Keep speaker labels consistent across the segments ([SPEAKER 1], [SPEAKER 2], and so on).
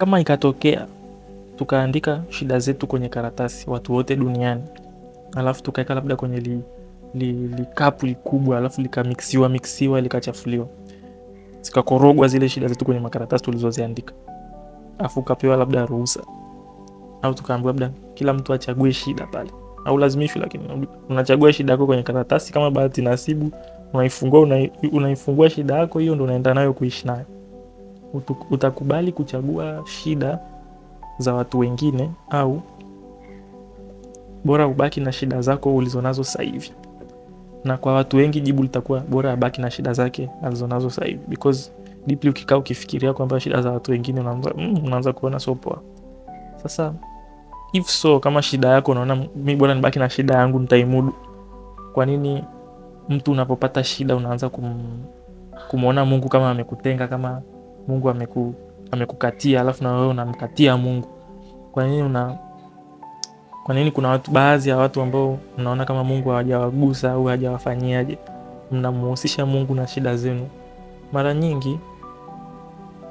[SPEAKER 1] Kama ikatokea tukaandika shida zetu kwenye karatasi, watu wote duniani, alafu tukaeka labda kwenye likapu likubwa, alafu likamixiwa likachafuliwa, zikakorogwa zile shida zetu kwenye makaratasi tulizoziandika, alafu ukapewa labda ruhusa, au tukaambiwa labda kila mtu achague shida pale, au lazimishwi, lakini unachagua shida yako kwenye karatasi. Kama bahati nasibu unaifungua shida yako hiyo, ndo unaenda nayo kuishi nayo. Utakubali kuchagua shida za watu wengine, au bora ubaki na shida zako ulizonazo sasa hivi? Na kwa watu wengi jibu litakuwa bora abaki na shida zake alizonazo sasa hivi, because deeply ukikaa ukifikiria kwamba shida za watu wengine unaanza kuona sio poa. Sasa if so, kama shida yako unaona mimi bora nibaki na shida yangu nitaimudu, kwa nini mtu unapopata shida unaanza kumuona Mungu kama amekutenga, kama Mungu amekukatia, alafu na wewe unamkatia Mungu? Kwa nini kuna watu, baadhi ya watu ambao mnaona kama Mungu hajawagusa au hajawafanyiaje, mnamuhusisha Mungu na shida zenu? Mara nyingi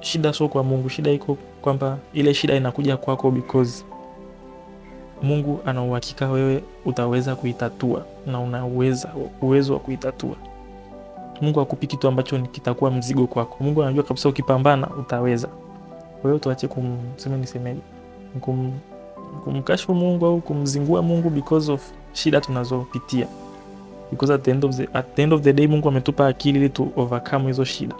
[SPEAKER 1] shida sio kwa Mungu, shida iko kwamba ile shida inakuja kwako because Mungu ana uhakika wewe utaweza kuitatua na una uwezo wa kuitatua. Mungu hakupi kitu ambacho kitakuwa mzigo kwako. Mungu anajua kabisa ukipambana utaweza. Kwa hiyo tuache kumkashifu Mungu au kumzingua Mungu because of shida tunazopitia, because at the end of the day Mungu ametupa akili ili tu overcome hizo shida.